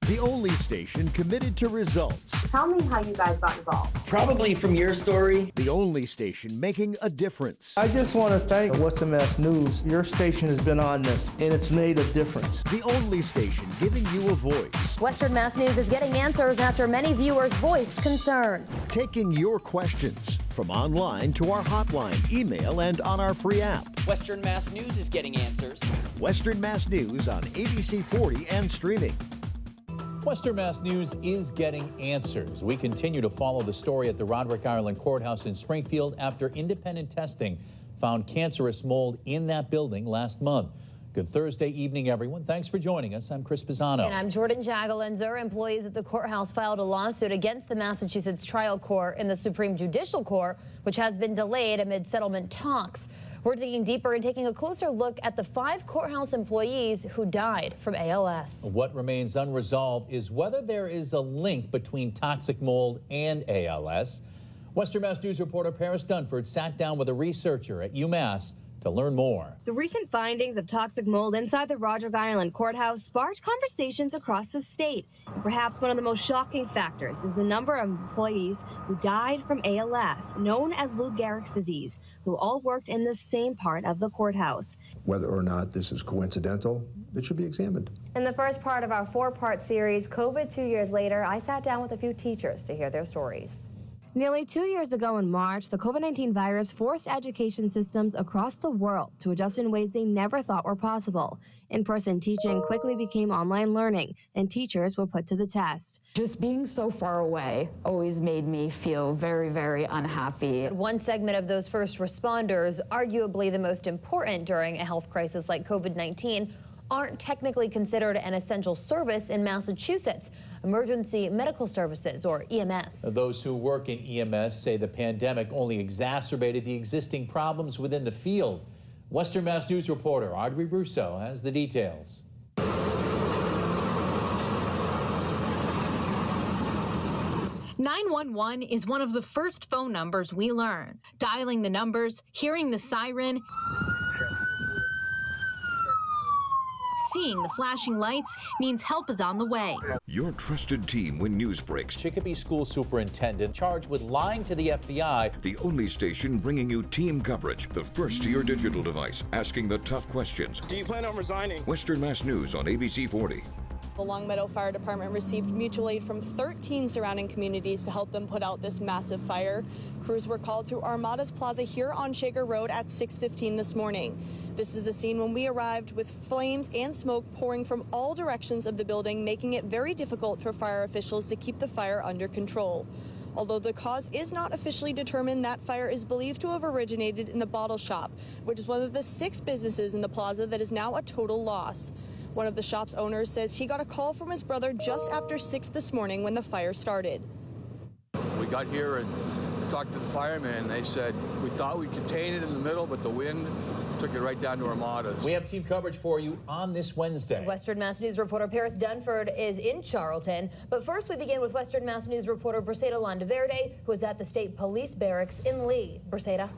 The only station committed to results. Tell me how you guys got involved. Probably from your story. The only station making a difference. I just want to thank Western Mass News. Your station has been on this, and it's made a difference. The only station giving you a voice. Western Mass News is getting answers after many viewers voiced concerns. Taking your questions from online to our hotline, email, and on our free app. Western Mass News is getting answers. Western Mass News on ABC 40 and streaming. Western Mass News is getting answers. We continue to follow the story at the Roderick Ireland Courthouse in Springfield after independent testing found cancerous mold in that building last month. Good Thursday evening, everyone. Thanks for joining us. I'm Chris Pisano. And I'm Jordan Jagalenzer. Employees at the courthouse filed a lawsuit against the Massachusetts trial court in the Supreme Judicial Court, which has been delayed amid settlement talks. We're digging deeper and taking a closer look at the 5 courthouse employees who died from ALS. What remains unresolved is whether there is a link between toxic mold and ALS. Western Mass News reporter Paris Dunford sat down with a researcher at UMass to learn more. The recent findings of toxic mold inside the Roderick Ireland Courthouse sparked conversations across the state. And perhaps one of the most shocking factors is the number of employees who died from ALS, known as Lou Gehrig's disease, who all worked in the same part of the courthouse. Whether or not this is coincidental, it should be examined. In the first part of our 4-part series, COVID 2 years later, I sat down with a few teachers to hear their stories. Nearly 2 years ago in March, the COVID-19 virus forced education systems across the world to adjust in ways they never thought were possible. In-person teaching quickly became online learning, and teachers were put to the test. Just being so far away always made me feel very, very unhappy. One segment of those first responders, arguably the most important during a health crisis like COVID-19, aren't technically considered an essential service in Massachusetts, emergency medical services, or EMS. Those who work in EMS say the pandemic only exacerbated the existing problems within the field. Western Mass News reporter Audrey Rousseau has the details. 911 is one of the first phone numbers we learn. Dialing the numbers, hearing the siren, seeing the flashing lights means help is on the way. Your trusted team when news breaks. Chicopee School Superintendent charged with lying to the FBI. The only station bringing you team coverage, the first to your digital device, asking the tough questions. Do you plan on resigning? Western Mass News on ABC 40. The Longmeadow Fire Department received mutual aid from 13 surrounding communities to help them put out this massive fire. Crews were called to Armadas Plaza here on Shaker Road at 6:15 this morning. This is the scene when we arrived, with flames and smoke pouring from all directions of the building, making it very difficult for fire officials to keep the fire under control. Although the cause is not officially determined, that fire is believed to have originated in the bottle shop, which is one of the 6 businesses in the plaza that is now a total loss. One of the shop's owners says he got a call from his brother just after 6 this morning when the fire started. We got here and talked to the firemen, and they said, we thought we'd contain it in the middle, but the wind took it right down to Armadas. We have team coverage for you on this Wednesday. Western Mass News reporter Paris Dunford is in Charlton. But first we begin with Western Mass News reporter Briseida Landaverde, who is at the State Police Barracks in Lee. Briseida.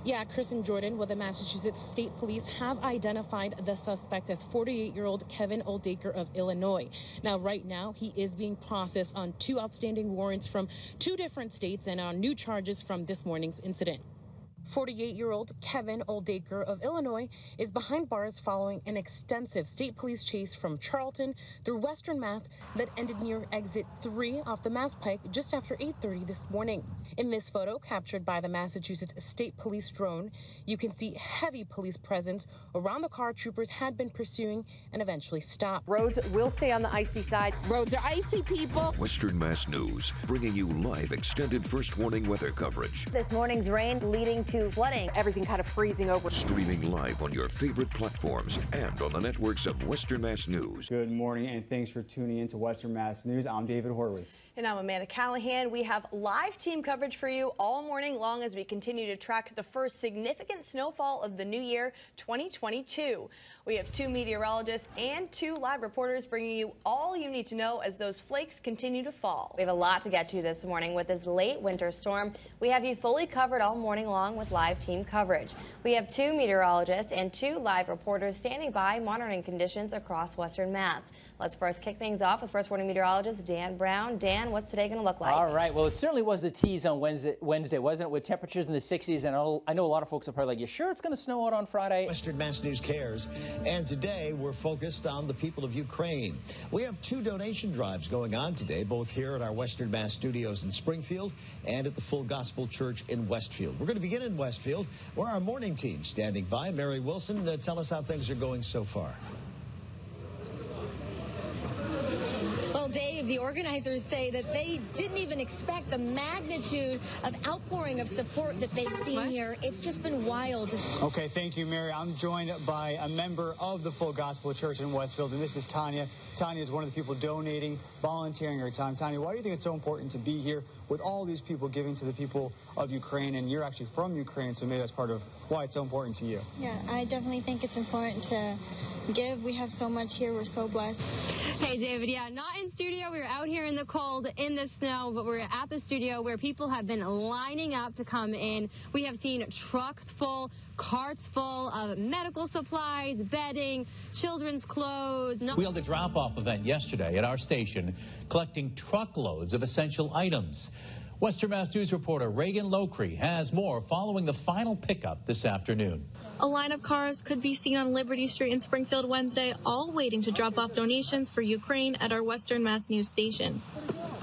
Yeah, Chris and Jordan, well, the Massachusetts State Police have identified the suspect as 48-year-old Kevin Oldacre of Illinois. Now, right now, he is being processed on 2 outstanding warrants from 2 different states and on new charges from this morning's incident. 48-year-old Kevin Oldacre of Illinois is behind bars following an extensive state police chase from Charlton through Western Mass that ended near exit 3 off the Mass Pike just after 8:30 this morning. In this photo captured by the Massachusetts State Police drone, you can see heavy police presence around the car troopers had been pursuing and eventually stopped. Roads will stay on the icy side. Roads are icy, people. Western Mass News, bringing you live extended first warning weather coverage. This morning's rain leading to flooding. Everything kind of freezing over. Streaming live on your favorite platforms and on the networks of Western Mass News. Good morning and thanks for tuning in to Western Mass News. I'm David Horwitz. And I'm Amanda Callahan. We have live team coverage for you all morning long as we continue to track the first significant snowfall of the new year, 2022. We have 2 meteorologists and 2 live reporters bringing you all you need to know as those flakes continue to fall. We have a lot to get to this morning with this late winter storm. We have you fully covered all morning long with with live team coverage. We have 2 meteorologists and 2 live reporters standing by monitoring conditions across Western Mass. Let's first kick things off with First Warning meteorologist Dan Brown. Dan, what's today going to look like? All right. Well, it certainly was a tease on Wednesday, wasn't it? With temperatures in the 60s, and I know a lot of folks are probably like, "You sure it's going to snow out on Friday?" Western Mass News cares, and today we're focused on the people of Ukraine. We have 2 donation drives going on today, both here at our Western Mass studios in Springfield and at the Full Gospel Church in Westfield. We're going to begin in Westfield, where our morning team standing by. Mary Wilson, tell us how things are going so far. Well, Dave, the organizers say that they didn't even expect the magnitude of outpouring of support that they've seen here. It's just been wild. Okay, thank you, Mary. I'm joined by a member of the Full Gospel Church in Westfield, and this is Tanya. Tanya is one of the people donating, volunteering her time. Tanya, why do you think it's so important to be here with all these people giving to the people of Ukraine? And you're actually from Ukraine, so maybe that's part of why it's so important to you. Yeah, I definitely think it's important to give. We have so much here. We're so blessed. Hey, David. Yeah, not in studio. We were out here in the cold, in the snow, but we're at the studio where people have been lining up to come in. We have seen trucks full, carts full of medical supplies, bedding, children's clothes. We held a drop-off event yesterday at our station, collecting truckloads of essential items. Western Mass News reporter Reagan Locree has more following the final pickup this afternoon. A line of cars could be seen on Liberty Street in Springfield Wednesday, all waiting to drop off donations for Ukraine at our Western Mass News station.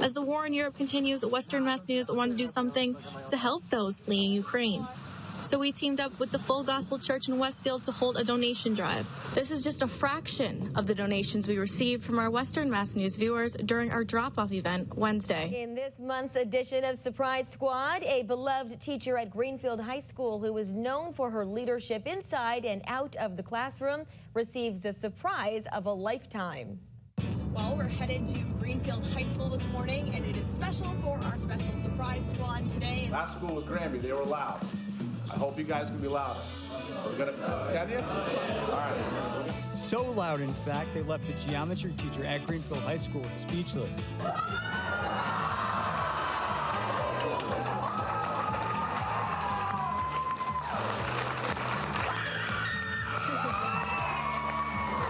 As the war in Europe continues, Western Mass News wanted to do something to help those fleeing Ukraine. So we teamed up with the Full Gospel Church in Westfield to hold a donation drive. This is just a fraction of the donations we received from our Western Mass News viewers during our drop-off event Wednesday. In this month's edition of Surprise Squad, a beloved teacher at Greenfield High School who is known for her leadership inside and out of the classroom receives the surprise of a lifetime. Well, we're headed to Greenfield High School this morning, and it is special for our special Surprise Squad today. Last school was Granby. They were loud. I hope you guys can be louder. We're gonna, can you? All right. So loud, in fact, they left the geometry teacher at Greenfield High School speechless.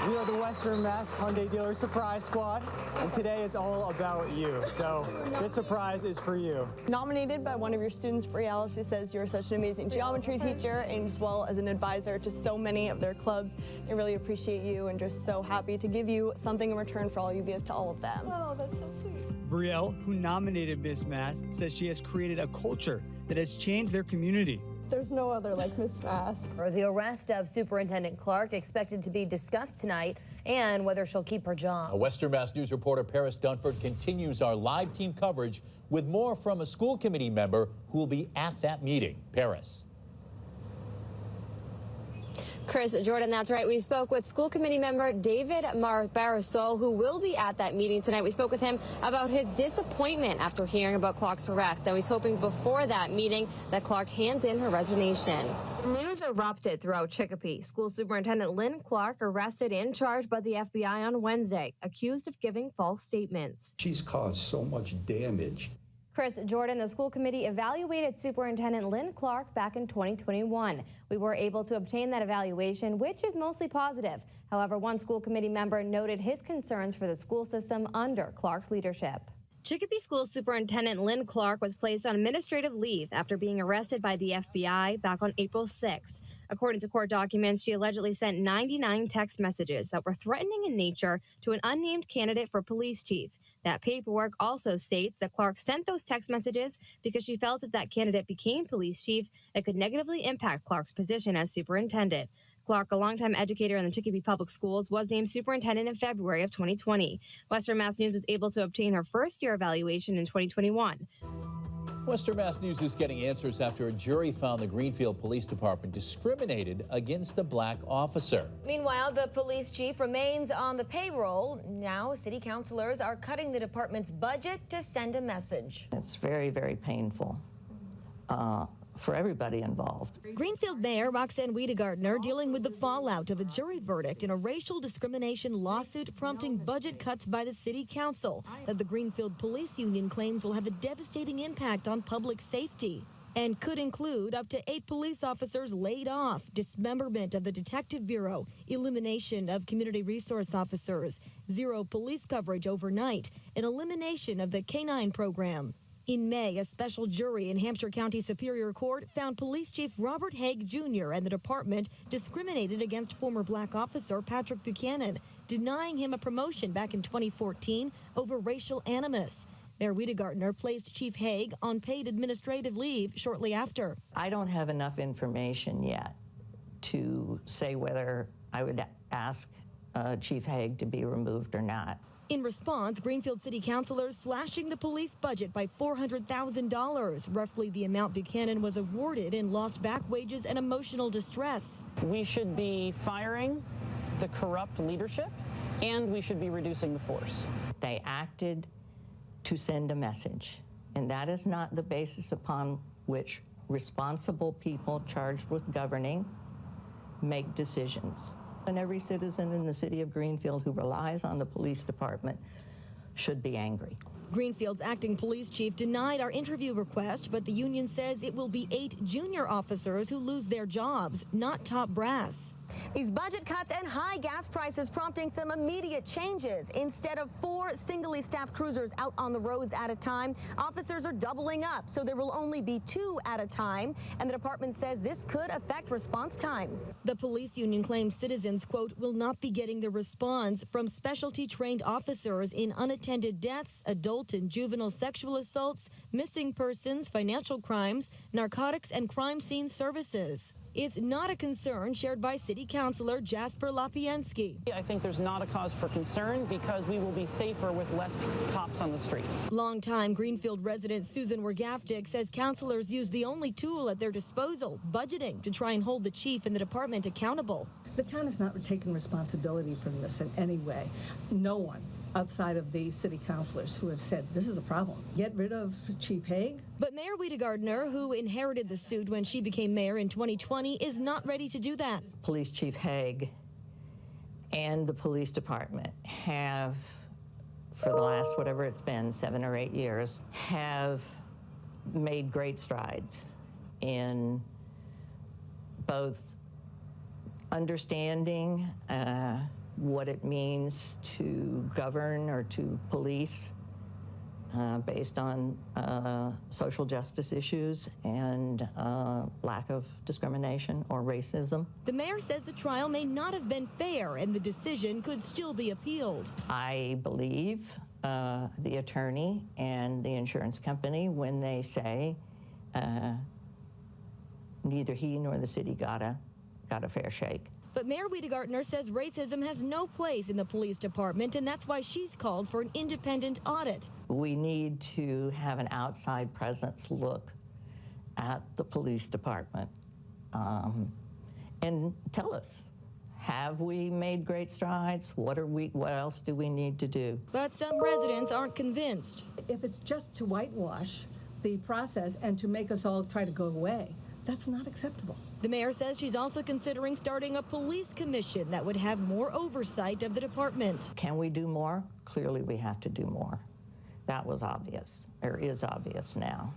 We are the Western Mass Hyundai Dealer Surprise Squad, and today is all about you. So this surprise is for you. Nominated by one of your students, Brielle, she says you're such an amazing geometry teacher and as well as an advisor to so many of their clubs. They really appreciate you and just so happy to give you something in return for all you give to all of them. Oh, that's so sweet. Brielle, who nominated Miss Mass, says she has created a culture that has changed their community. There's no other like Miss Mass. The arrest of Superintendent Clark expected to be discussed tonight, and whether she'll keep her job. Western Mass News reporter Paris Dunford continues our live team coverage with more from a school committee member who will be at that meeting. Paris. Chris, Jordan, that's right. We spoke with school committee member David Marisol, who will be at that meeting tonight. We spoke with him about his disappointment after hearing about Clark's arrest. Now, he's hoping before that meeting that Clark hands in her resignation. News erupted throughout Chicopee. School Superintendent Lynn Clark arrested and charged by the FBI on Wednesday, accused of giving false statements. She's caused so much damage. Chris, Jordan, the school committee evaluated Superintendent Lynn Clark back in 2021. We were able to obtain that evaluation, which is mostly positive. However, one school committee member noted his concerns for the school system under Clark's leadership. Chicopee School Superintendent Lynn Clark was placed on administrative leave after being arrested by the FBI back on April 6. According to court documents, she allegedly sent 99 text messages that were threatening in nature to an unnamed candidate for police chief. That paperwork also states that Clark sent those text messages because she felt if that candidate became police chief, it could negatively impact Clark's position as superintendent. Clark, a longtime educator in the Chicopee Public Schools, was named superintendent in February of 2020. Western Mass News was able to obtain her first-year evaluation in 2021. Western Mass News is getting answers after a jury found the Greenfield Police Department discriminated against a black officer. Meanwhile, the police chief remains on the payroll. Now, city councilors are cutting the department's budget to send a message. It's very, very painful for everybody involved. Greenfield Mayor Roxanne Wiedegardner dealing with the fallout of a jury verdict in a racial discrimination lawsuit prompting budget cuts by the city council that the Greenfield Police Union claims will have a devastating impact on public safety. and could include up to 8 police officers laid off, dismemberment of the Detective Bureau, elimination of community resource officers, 0 police coverage overnight, and elimination of the K-9 program. In May, a special jury in Hampshire County Superior Court found Police Chief Robert Haig Jr. and the department discriminated against former black officer Patrick Buchanan, denying him a promotion back in 2014 over racial animus. Mayor Wiedegartner placed Chief Haig on paid administrative leave shortly after. I don't have enough information yet to say whether I would ask Chief Haig to be removed or not. In response, Greenfield City Councilors slashing the police budget by $400,000, roughly the amount Buchanan was awarded in lost back wages and emotional distress. We should be firing the corrupt leadership, and we should be reducing the force. They acted to send a message, and that is not the basis upon which responsible people charged with governing make decisions. And every citizen in the city of Greenfield who relies on the police department should be angry. Greenfield's acting police chief denied our interview request, but the union says it will be 8 junior officers who lose their jobs, not top brass. These budget cuts and high gas prices prompting some immediate changes. Instead of 4 singly staffed cruisers out on the roads at a time, officers are doubling up, so there will only be 2 at a time, and the department says this could affect response time. The police union claims citizens, quote, will not be getting the response from specialty trained officers in unattended deaths, adult and juvenile sexual assaults, missing persons, financial crimes, narcotics, and crime scene services. It's not a concern shared by City Councilor Jasper Lapiensky. I think there's not a cause for concern because we will be safer with less cops on the streets. Longtime Greenfield resident Susan Wergaftig says councilors use the only tool at their disposal, budgeting, to try and hold the chief and the department accountable. The town has not taken responsibility for this in any way. No one outside of the city councilors who have said this is a problem. Get rid of Chief Haig. But Mayor Wiedegartner, who inherited the suit when she became mayor in 2020, is not ready to do that. Police Chief Haig and the police department have, for the last whatever it's been, 7 or 8 years, have made great strides in both understanding what it means to govern or to police based on social justice issues and lack of discrimination or racism. The mayor says the trial may not have been fair and the decision could still be appealed. I believe the attorney and the insurance company when they say neither he nor the city got a fair shake. But Mayor Wiedegartner says racism has no place in the police department, and that's why she's called for an independent audit. We need to have an outside presence look at the police department and tell us, have we made great strides? What else do we need to do? But some residents aren't convinced. If it's just to whitewash the process and to make us all try to go away, that's not acceptable. The mayor says she's also considering starting a police commission that would have more oversight of the department. Can we do more? Clearly we have to do more. That was obvious, or is obvious now.